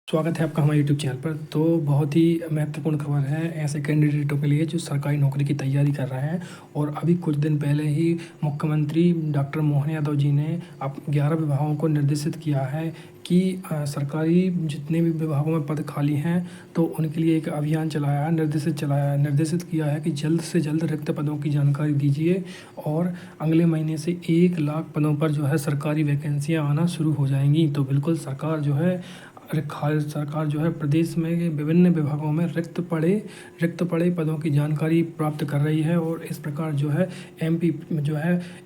स्वागत है आपका हमारे यूट्यूब चैनल पर। तो बहुत ही महत्वपूर्ण खबर है ऐसे कैंडिडेटों के लिए जो सरकारी नौकरी की तैयारी कर रहे हैं। और अभी कुछ दिन पहले ही मुख्यमंत्री डॉक्टर मोहन यादव जी ने अब 11 विभागों को निर्देशित किया है कि सरकारी जितने भी विभागों में पद खाली हैं तो उनके लिए एक अभियान निर्देशित किया है कि जल्द से जल्द रिक्त पदों की जानकारी दीजिए। और अगले महीने से 1 लाख पदों पर जो है सरकारी वैकेंसियाँ आना शुरू हो जाएंगी। तो बिल्कुल सरकार जो है प्रदेश में विभिन्न विभागों में रिक्त पड़े पदों की जानकारी प्राप्त कर रही है। और इस प्रकार जो है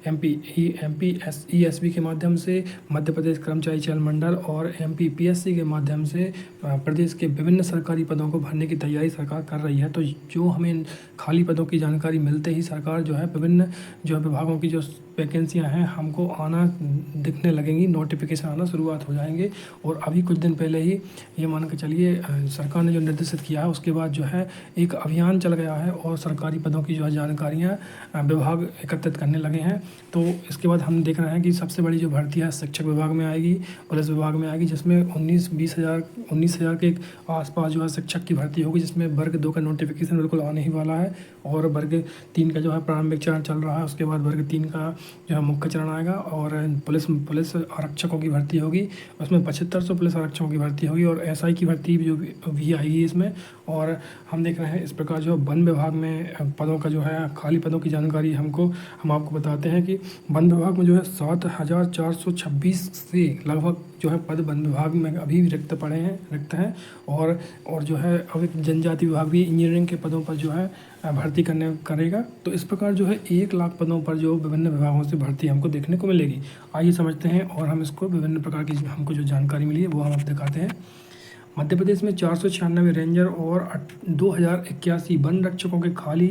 एमपीएसई के माध्यम से मध्य प्रदेश कर्मचारी चयन मंडल और एमपीपीएससी के माध्यम से प्रदेश के विभिन्न सरकारी पदों को भरने की तैयारी सरकार कर रही है। तो जो हमें खाली पदों की जानकारी मिलते ही सरकार जो है विभिन्न विभागों की जो वैकेंसियां हैं हमको आना दिखने लगेंगी, नोटिफिकेशन आना शुरुआत हो जाएंगे। और अभी कुछ दिन पहले ही ये मान के चलिए सरकार ने जो निर्देशित किया है उसके बाद जो है एक अभियान चल गया है और सरकारी पदों की जो है जानकारियाँ विभाग एकत्रित करने लगे हैं। तो इसके बाद हम देख रहे हैं कि सबसे बड़ी जो भर्ती है शिक्षक विभाग में आएगी, पुलिस विभाग में आएगी, जिसमें 19,000 के आसपास जो है शिक्षक की भर्ती होगी, जिसमें वर्ग 2 का नोटिफिकेशन बिल्कुल आने ही वाला है। और वर्ग 3 का जो है प्रारंभिक चरण चल रहा है, उसके बाद वर्ग 3 का जो है मुख्य चरण आएगा। और पुलिस आरक्षकों की भर्ती होगी, उसमें 7500 पुलिस आरक्षकों की भर्ती होगी और एसआई की भर्ती भी आएगी इसमें। और हम देख रहे हैं इस प्रकार जो वन विभाग में पदों का जो है खाली पदों की जानकारी हम आपको बताते हैं कि वन विभाग में जो है 7,426 से लगभग जो है पद वन विभाग में अभी रिक्त हैं। और जो है अब जनजाति विभाग भी इंजीनियरिंग के पदों पर जो है भर्ती करेगा। तो इस प्रकार जो है 1 लाख पदों पर जो विभिन्न विभागों से भर्ती हमको देखने को मिलेगी। आइए समझते हैं और हम इसको विभिन्न प्रकार की हमको जो जानकारी मिली है वो हम आपको दिखाते हैं। मध्य प्रदेश में 496 रेंजर और 2081 वन रक्षकों के खाली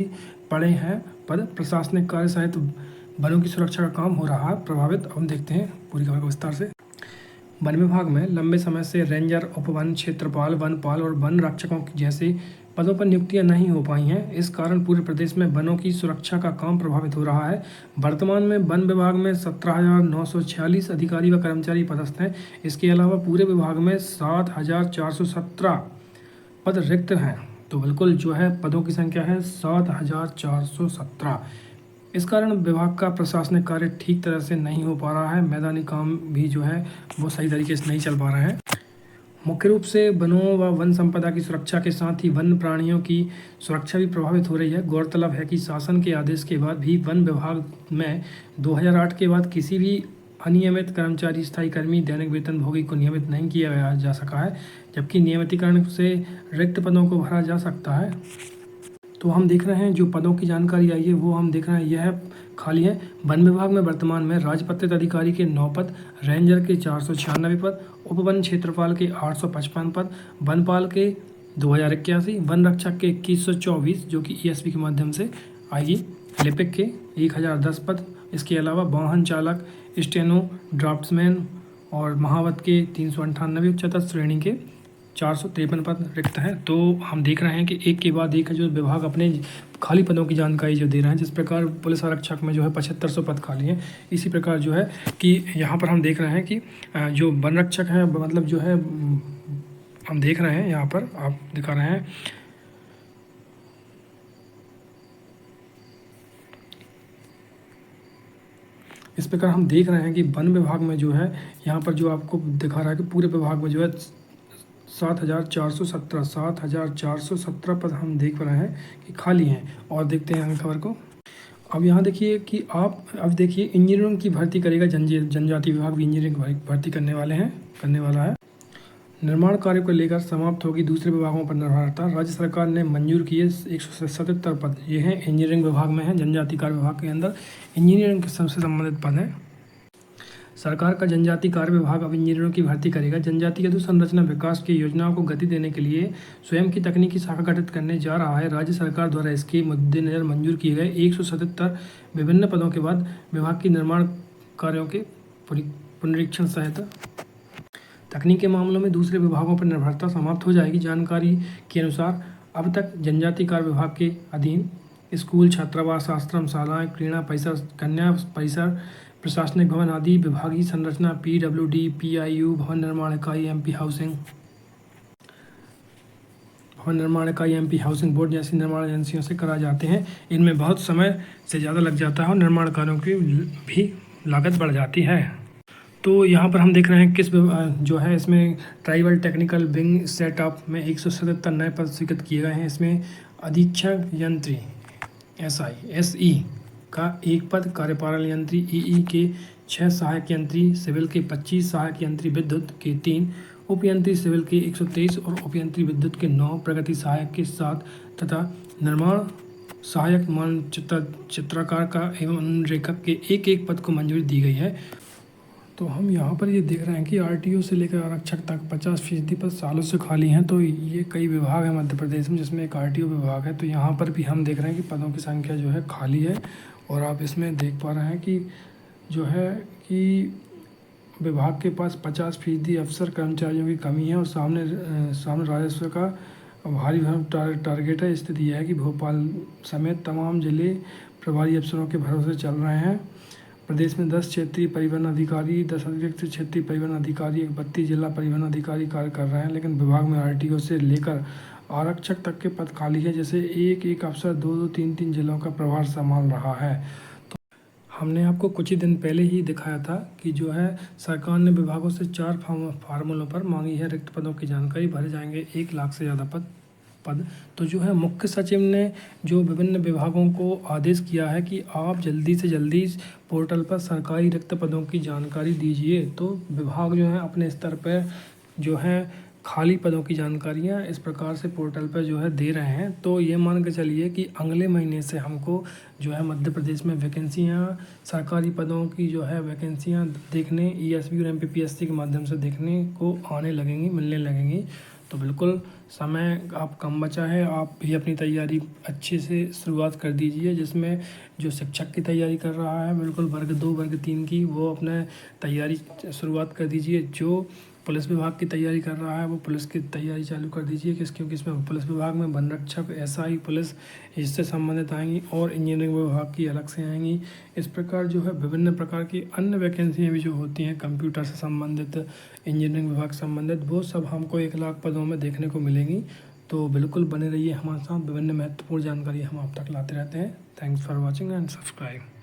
पड़े हैं पद। प्रशासनिक कार्य सहित वनों की सुरक्षा का काम हो रहा है प्रभावित। हम देखते हैं पूरी खबर को विस्तार से। वन विभाग में लंबे समय से रेंजर, उपवन क्षेत्रपाल, वनपाल और वन रक्षकों जैसे पदों पर नियुक्तियां नहीं हो पाई हैं। इस कारण पूरे प्रदेश में वनों की सुरक्षा का काम प्रभावित हो रहा है। वर्तमान में वन विभाग में 17,946 अधिकारी व कर्मचारी पदस्थ हैं। इसके अलावा पूरे विभाग में 7,417 पद रिक्त हैं। तो बिल्कुल जो है पदों की संख्या है 7,417। इस कारण विभाग का प्रशासनिक कार्य ठीक तरह से नहीं हो पा रहा है। मैदानी काम भी जो है वो सही तरीके से नहीं चल पा रहे हैं। मुख्य रूप से वनों व वन संपदा की सुरक्षा के साथ ही वन्य प्राणियों की सुरक्षा भी प्रभावित हो रही है। गौरतलब है कि शासन के आदेश के बाद भी वन विभाग में 2008 के बाद किसी भी अनियमित कर्मचारी, स्थायी कर्मी, दैनिक वेतनभोगी को नियमित नहीं किया जा सका है, जबकि नियमितीकरण से रिक्त पदों को भरा जा सकता है। तो हम देख रहे हैं जो पदों की जानकारी आई है वो हम देख रहे हैं यह खाली है। वन विभाग में वर्तमान में राजपत्रित अधिकारी के 9 पद, रेंजर के 496 पद, उपवन क्षेत्रपाल के 855 पद, वनपाल के 2081, वन रक्षक के 2124 जो कि ईएसपी के माध्यम से आएगी, लिपिक के 1010 पद। इसके अलावा वाहन चालक, स्टेनो, ड्राफ्ट्समैन और महावत के 398, उच्चतर श्रेणी के 453 पद रिक्त हैं। तो हम देख रहे हैं कि एक के बाद एक जो विभाग अपने खाली पदों की जानकारी जो दे रहे हैं, जिस प्रकार पुलिस आरक्षक में जो है 7500 पद खाली हैं, इसी प्रकार जो है कि यहाँ पर हम देख रहे हैं कि जो वन रक्षक है मतलब जो है हम देख रहे हैं यहाँ पर आप दिखा रहे हैं इस प्रकार हम देख रहे हैं कि वन विभाग में जो है यहाँ पर जो आपको दिखा रहा है कि पूरे विभाग में जो है 7,417 पद हम देख रहे हैं कि खाली हैं। और देखते हैं आगे खबर को। अब यहाँ देखिए कि अब देखिए इंजीनियरिंग की भर्ती करेगा जनजाति विभाग भी इंजीनियरिंग भर्ती करने वाला है। निर्माण कार्य को लेकर समाप्त होगी दूसरे विभागों पर निर्भरता। राज्य सरकार ने मंजूर किए 177 पद। ये हैं इंजीनियरिंग विभाग में हैं, जनजाति कार्य विभाग के अंदर इंजीनियरिंग से संबंधित पद हैं। सरकार का जनजाति कार्य विभाग अब इंजीनियरों की भर्ती करेगा। जनजाति अधोसंरचना विकास की योजनाओं को गति देने के लिए स्वयं की तकनीकी शाखा गठित करने जा रहा है। राज्य सरकार द्वारा इसके मद्देनजर मंजूर किए गए 177 विभिन्न पदों के बाद विभाग की निर्माण कार्यों के पुनरीक्षण सहित तकनीक के मामलों में दूसरे विभागों पर निर्भरता समाप्त हो जाएगी। जानकारी के अनुसार अब तक जनजाति कार्य विभाग के अधीन स्कूल, छात्रावास, आश्रम, शालाएँ, क्रीड़ा परिसर, कन्या परिसर, प्रशासनिक भवन आदि विभागीय संरचना, PWD, PIU, भवन निर्माण इकाई, MP हाउसिंग भवन निर्माण इकाई, एमपी हाउसिंग बोर्ड जैसी निर्माण एजेंसियों से कराए जाते हैं। इनमें बहुत समय से ज़्यादा लग जाता है और निर्माण कार्यों की भी लागत बढ़ जाती है। तो यहाँ पर हम देख रहे हैं जो है इसमें ट्राइबल टेक्निकल विंग सेटअप में 177 नए पद स्वीकृत किए गए हैं। इसमें अधीक्षक यंत्री SI का 1 पद, कार्यपालन यंत्री EE के 6 सहायक यंत्री, सिविल के 25 सहायक यंत्री, विद्युत के 3, उपयंत्री सिविल के 123 और उपयंत्री विद्युत के 9, प्रगति सहायक के 7 तथा निर्माण सहायक मानचित्र चित्रकार का एवं अनुरेखक के 1 पद को मंजूरी दी गई है। तो हम यहाँ पर ये देख रहे हैं कि RTO से लेकर आरक्षक तक 50% पद सालों से खाली हैं। तो ये कई विभाग हैं मध्य प्रदेश में, जिसमें एक RTO विभाग है। तो यहाँ पर भी हम देख रहे हैं कि पदों की संख्या जो है खाली है और आप इसमें देख पा रहे हैं कि जो है कि विभाग के पास 50% अफसर कर्मचारियों की कमी है और सामने राजस्व का भारी टारगेट है। स्थिति यह है कि भोपाल समेत तमाम जिले प्रभारी अफसरों के भरोसे चल रहे हैं। प्रदेश में 10 क्षेत्रीय परिवहन अधिकारी, 10 अतिरिक्त क्षेत्रीय परिवहन अधिकारी, 32 जिला परिवहन अधिकारी कार्य कर रहे हैं, लेकिन विभाग में RTO से लेकर आरक्षक तक के पद खाली है, जैसे एक अफसर 2-2, 3-3 जिलों का प्रभार संभाल रहा है। तो हमने आपको कुछ ही दिन पहले ही दिखाया था कि जो है सरकार ने विभागों से 4 फार्मूलों पर मांगी है रिक्त पदों की जानकारी। भरे जाएंगे 1 लाख से ज़्यादा पद। तो जो है मुख्य सचिव ने जो विभिन्न विभागों को आदेश किया है कि आप जल्दी से जल्दी पोर्टल पर सरकारी रिक्त पदों की जानकारी दीजिए। तो विभाग जो है अपने स्तर पर जो है खाली पदों की जानकारियां इस प्रकार से पोर्टल पर जो है दे रहे हैं। तो ये मान के चलिए कि अगले महीने से हमको जो है मध्य प्रदेश में वैकेंसियां, सरकारी पदों की जो है वैकेंसियां देखने ESB और MPPSC के माध्यम से देखने को आने लगेंगी, मिलने लगेंगी। तो बिल्कुल समय आप कम बचा है, आप भी अपनी तैयारी अच्छे से शुरुआत कर दीजिए। जिसमें जो शिक्षक की तैयारी कर रहा है बिल्कुल वर्ग 2 वर्ग 3 की, वो अपने तैयारी शुरुआत कर दीजिए। जो पुलिस विभाग की तैयारी कर रहा है वो पुलिस की तैयारी चालू कर दीजिए, क्योंकि इसमें पुलिस विभाग में वन रक्षक, SI पुलिस इससे संबंधित आएंगी और इंजीनियरिंग विभाग की अलग से आएंगी। इस प्रकार जो है विभिन्न प्रकार की अन्य वैकेंसियाँ भी जो होती हैं कंप्यूटर से संबंधित, इंजीनियरिंग विभाग से संबंधित, वो सब हमको 1 लाख पदों में देखने को मिलेंगी। तो बिल्कुल बने रहिए हमारे साथ, विभिन्न महत्वपूर्ण जानकारी हम आप तक लाते रहते हैं। Thanks for watching and subscribe.